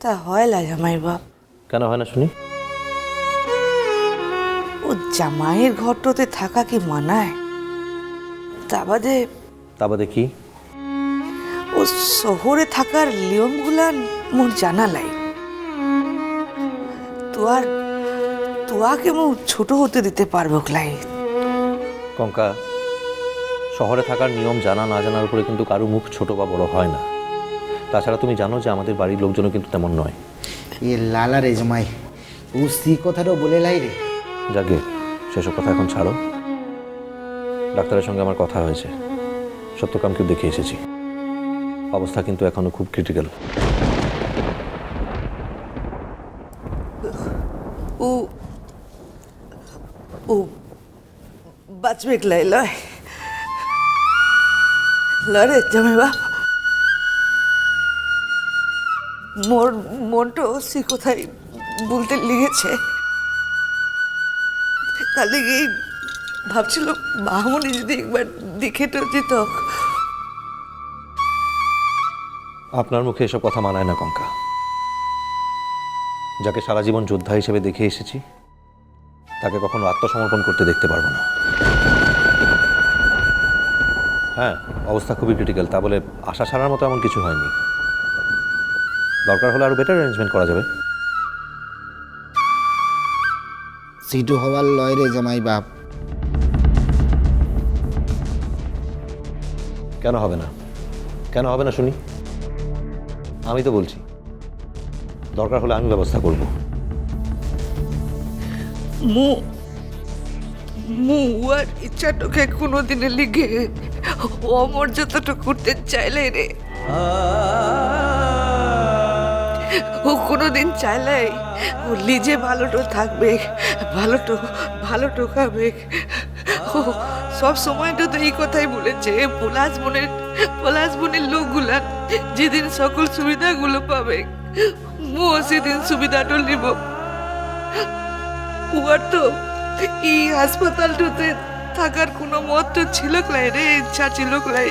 তা হয় না জামাই বাপ। কেন হয় না শুনি? ও জামাইয়ের ঘরটাতে থাকা কি মানায়? তা বাদে কি? ও শহরে থাকার নিয়মগুলান মোর জানা নাই। তোয়াকে মো ছোট হতে দিতে পারবো ক্লাই? কঙ্কা, শহরে থাকার নিয়ম জানা না জানার উপরে কিন্তু কারো মুখ ছোট বা বড় হয় না। তাছাড়া তুমি জানো যে আমাদের বাড়ির লোকজনও কিন্তু তেমন নয়। এ লালা রে জামাই, ও সি কথাটাও বলে লাই রে। যাকে সেসব কথা এখন ছাড়ো। ডাক্তারের সঙ্গে আমার কথা হয়েছে, সত্যকামকে দেখে এসেছি। অবস্থা কিন্তু এখনো খুব ক্রিটিক্যাল। ও ও বাঁচবে ক্লাই লয় লরে জামাই বাপ। মোর মনটা সে কোথায় বলতে লেগেছে। তার লেগে ভাবছিল মামনি যদি একবার দেখে তো যেত। আপনার মুখে এসব কথা মানায় না কঙ্কা। যাকে সারা জীবন যোদ্ধা হিসেবে দেখে এসেছি, তাকে কখনো আত্মসমর্পণ করতে দেখতে পারবো না। হ্যাঁ, অবস্থা খুবই ক্রিটিক্যাল, তা বলে আশা ছাড়ার মতো এমন কিছু হয়নি। দরকার হলে আরো বেটার অ্যারেঞ্জমেন্ট করা যাবে। সিটু হওয়ার লয় রে জামাই বাপ। কেন হবে না? কেন হবে না শুনি? আমি তো বলছি, দরকার হলে আমি ব্যবস্থা করব। উয়ার ইচ্ছাটাকে কোনোদিনে লিখে অমর্যাদাটা করতে চাইলে রে। ও কোনোদিন চাইলে ও নিজে ভালোটো থাকবে, ভালোটো খাবে। ও সব সময়টা তো এই কথাই বলেছে, পলাশ বোনের লোকগুলা যেদিন সকল সুবিধাগুলো পাবে মো সেদিন সুবিধাটা নিব। উয়ার তো এই হাসপাতালটাতে থাকার কোনো মত তো ছিল ক্লাই রে, ইচ্ছা ছিল ক্লাই।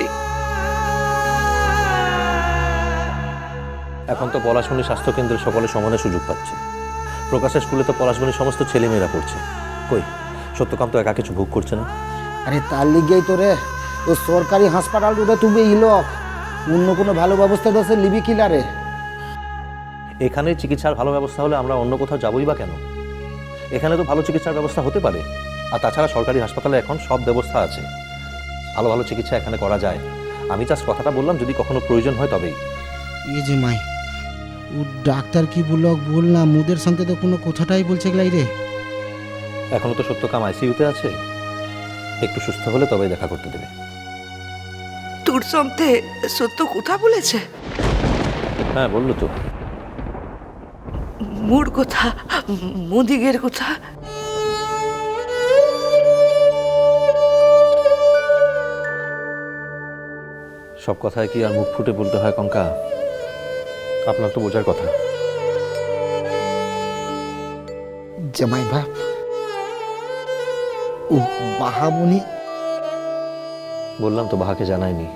এখন তো পলাশমণি স্বাস্থ্যকেন্দ্রের সকলে সমানে সুযোগ পাচ্ছে। প্রকাশের স্কুলে তো পলাশমণির সমস্ত ছেলেমেয়েরা পড়ছে। কই সত্যকাম তো একা কিছু ভোগ করছে না। আরে তার লিগেই তো রে ও সরকারি হাসপাতাল দুটো তুমি ইলক, অন্য কোনো ভালো ব্যবস্থা দেশে লিবি কিলারে। এখানে চিকিৎসার ভালো ব্যবস্থা হলে আমরা অন্য কোথাও যাবই বা কেন? এখানে তো ভালো চিকিৎসার ব্যবস্থা হতে পারে। আর তাছাড়া সরকারি হাসপাতালে এখন সব ব্যবস্থা আছে, ভালো ভালো চিকিৎসা এখানে করা যায়। আমি জাস্ট কথাটা বললাম, যদি কখনো প্রয়োজন হয় তবেই। এ যে মাই, ও ডাক্তার কি বললাম ওদের সঙ্গে তো কোনো কথাটাই বলছে গেলাই রে। এখনো তো সত্যকাম আইসিইউতে আছে, একটু সুস্থ হলে তবেই দেখা করতে দেবে। তোর সঙ্গে সত্য কথা বলেছে? হ্যাঁ বললো তো। মোর কথা, মোদিগের কথা? সব কথায় কি আর মুখ ফুটে বলতে হয় কঙ্কা? আপনার তো বোঝার কথা। জামাই বাপ, ও বাহামণি বললাম তো বাহাকে জানায়নি।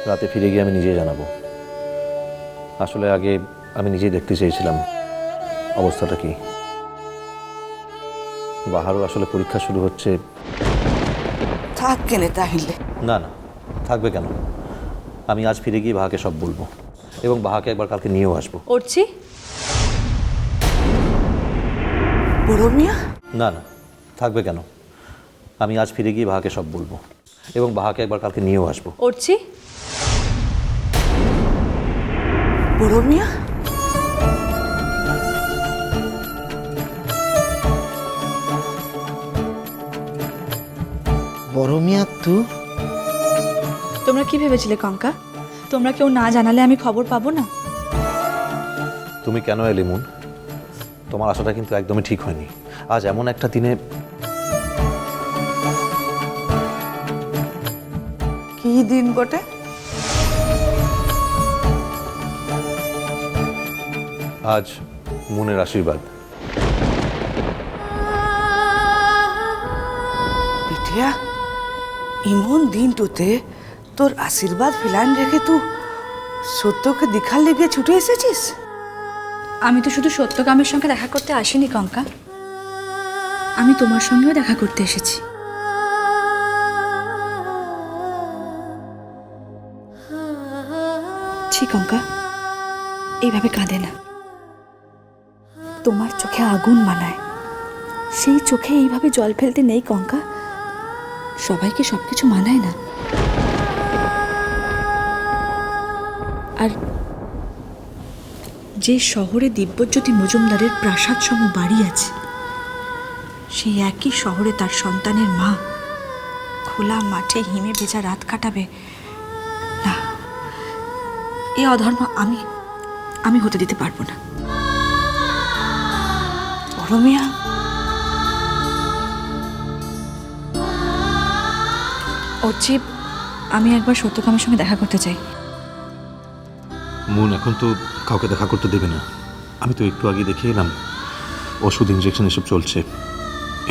রাতে ফিরে গিয়ে আমি নিজেই জানাবো। আসলে আগে আমি নিজেই দেখতে চেয়েছিলাম অবস্থাটা কি। বাহারও আসলে পরীক্ষা শুরু হচ্ছে। থাক কেনে তাহলে? না না, থাকবে কেন? আমি আজ ফিরে গিয়ে বাহাকে সব বলবো, এবং বাহাকে একবার কালকে নিয়েও আসবো। উঠছি। বড় মিয়া? না না, থাকবে কেন? আমি আজ ফিরে গিয়ে বাহাকে সব বলবো, এবং বাহাকে একবার কালকে নিয়েও আসবো। উঠছি। বড় মিয়া? বড় মিয়া তু? তোমরা কি ভেবেছিলে কঙ্কা? তোমরা কেউ না জানালে আমি খবর পাবো না? তুমি কেন এলে মুন? তোমার আশাটা কিন্তু একদমই ঠিক হয়নি। আজ এমন একটা দিনে। কি দিন বটে? আজ মুনের আশীর্বাদ। পিঠিয়া, ইমন দিনটুতে তোর আশীর্বাদ ফিলান রেখে তুই সত্যকে দেখার লেগে ছুটে এসেছিস? আমি তো শুধু সত্যকামের সঙ্গে দেখা করতে আসিনি কঙ্কা, আমি তোমার সঙ্গেও দেখা করতে এসেছি। ছি কঙ্কা, এইভাবে কাঁদে না। তোমার চোখে আগুন মানায়, সেই চোখে এইভাবে জল ফেলতে নেই কঙ্কা। সবাইকে সবকিছু মানায় না। আর যে শহরে দিব্যজ্যোতি মজুমদারের প্রাসাদ সম বাড়ি আছে, সেই একই শহরে তার সন্তানের মা খোলা মাঠে হিমে ভেজা রাত কাটাবে না, এই অধর্ম আমি হতে দিতে পারবো না। বড় মিয়া, অর্চি, আমি একবার সত্যকামের সঙ্গে দেখা করতে চাই। মন এখন তো কাউকে দেখা করতে দেবে না। আমি তো একটু আগে দেখে এলাম, ওষুধ ইঞ্জেকশন এসব চলছে।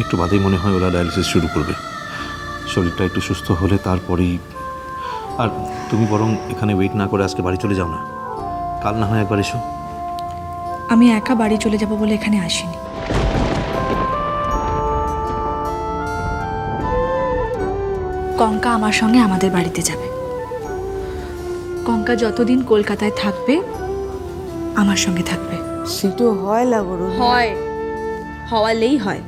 একটু বাদেই মনে হয় ওরা ডায়ালিসিস শুরু করবে। শরীরটা একটু সুস্থ হলে তারপরেই। আর তুমি বরং এখানে ওয়েট না করে আজকে বাড়ি চলে যাও না, কাল না হয় একবার এসো। আমি একা বাড়ি চলে যাব বলে এখানে আসিনি। কঙ্কা আমার সঙ্গে আমাদের বাড়িতে যাবে। কঙ্কা যতদিন কলকাতায় থাকবে আমার সঙ্গে থাকবে। সেটাও হয় না বড় মিয়া। হয়, হওয়ালেই হয়।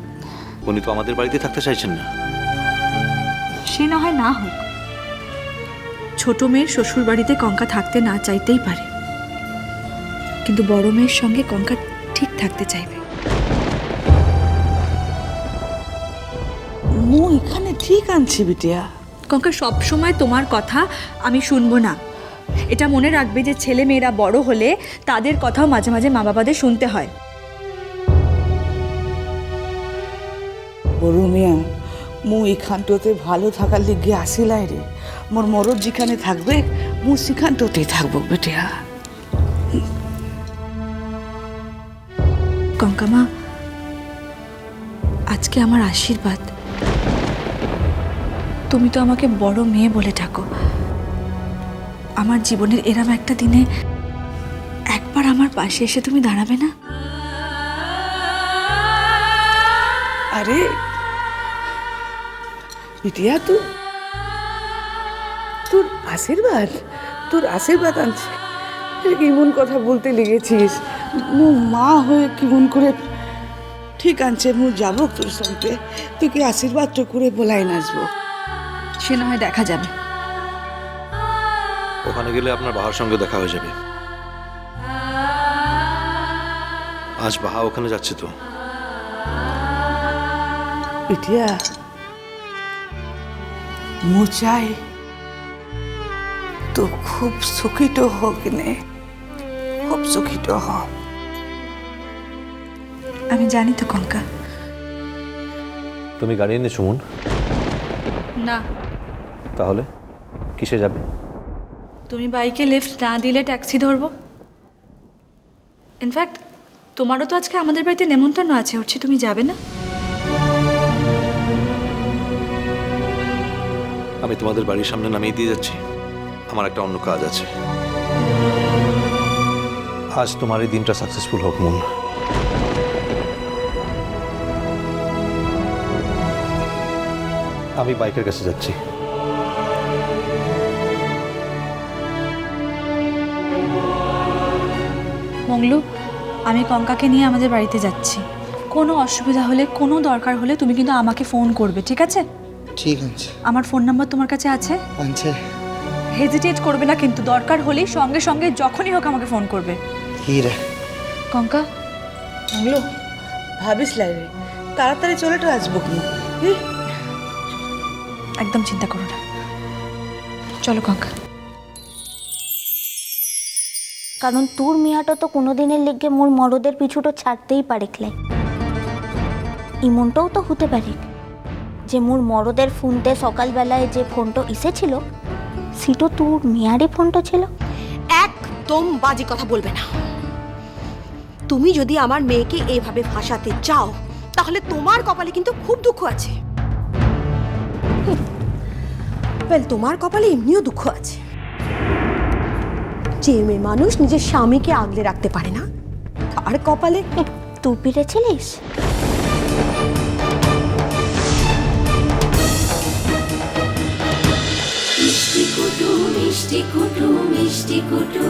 উনি তো আমাদের বাড়িতে থাকতে চাইছেন না। সে না হয় না হোক, ছোট মেয়ের শ্বশুর বাড়িতে কঙ্কা থাকতে না চাইতেই পারে, কিন্তু বড় মেয়ের সঙ্গে কঙ্কা ঠিক থাকতে চাইবে। মু এখানে ঠিক আনছি বিটিয়া। কঙ্কা, সব সময় তোমার কথা আমি শুনবো না। এটা মনে রাখবে যে ছেলে মেয়েরা বড় হলে তাদের কথাও মাঝে মাঝে মা বাবাদের শুনতে হয়। বড় মিয়া, মু এখানটোতে ভালো থাকার লিগে আসিলাই রে। মোর মরদ যেখানে থাকবে মু সেখানটোতেই থাকবো বিটিয়া। কঙ্কা মা, আজকে আমার আশীর্বাদ। তুমি তো আমাকে বড় মেয়ে বলে ডাকো। আমার জীবনের এরম একটা দিনে একবার আমার পাশে এসে তুমি দাঁড়াবে না? আরে বিটিয়া, তোর আশীর্বাদ, তোর আশীর্বাদ আনছে। কেমন কথা বলতে লেগেছিস? মু মা হয়ে কেমন করে ঠিক আনছে। মু যাবো তোর সঙ্গে, তোকে আশীর্বাদ তো করে বলাই নাচবো। সে না হয় দেখা যাবে। ওখানে গেলে আপনার বাহার সঙ্গে দেখা হয়ে যাবে। আজ বাহা ওখানে যাচ্ছে তো। বিটিয়া, মু চাই তো খুব সুখিত হোক নে, খুব সুখিত হ। আমি জানি তো কঙ্কা। তুমি গাড়ি এনেছো মন? না, তাহলে কিসে যাবে? তুমি বাইকে লিফট না দিলে ট্যাক্সি ধরবো। ইনফ্যাক্ট তোমারও তো আজকে আমাদের বাড়িতে নেমন্তন্ন আছে, হচ্ছে তুমি যাবে না? আমি তোমাদের বাড়ির সামনে নামিয়ে দিয়ে যাচ্ছি, আমার একটা অন্য কাজ আছে। আজ তোমার এই দিনটা সাকসেসফুল হোক মন। আমি বাইকের কাছে যাচ্ছি। মংলু, আমি কঙ্কাকে নিয়ে আমাদের বাড়িতে যাচ্ছি। কোনো অসুবিধা হলে, কোনো দরকার হলে তুমি কিন্তু আমাকে ফোন করবে, ঠিক আছে? ঠিক আছে। আমার ফোন নাম্বার তোমার কাছে আছে? আনছে। হেজিটেট করবে না কিন্তু, দরকার হলেই সঙ্গে সঙ্গে যখনই হোক আমাকে ফোন করবে। কি রে? কঙ্কা, মঙ্গলো, ভাবিস লাই রে, তাড়াতাড়ি চলে তো আসবো কি? একদম চিন্তা করো না, চলো কঙ্কা। কারণ তোর মিয়াটা তো কোনোদিনের লেগে মোর মরদের পিছুটো ছাড়তেই পারে ক্লাই। ইমনটাও তো হতে পারে যে মোর মরদের ফোনতে সকালবেলায় যে ফোনটা এসেছিল সেটা তোর মিয়ারই ফোনটা ছিল। একদম বাজে কথা বলবে না। তুমি যদি আমার মেয়েকে এইভাবে ফাঁসাতে চাও তাহলে তোমার কপালে কিন্তু খুব দুঃখ আছে। ওয়েল, তোমার কপালে এমনিও দুঃখ আছে। যে মেয়ে মানুষ নিজের স্বামীকে আগলে রাখতে পারে না, আর কপালে তুই পেরেছিলিস? মিষ্টি কুটু মিষ্টি কুটু মিষ্টি কুটু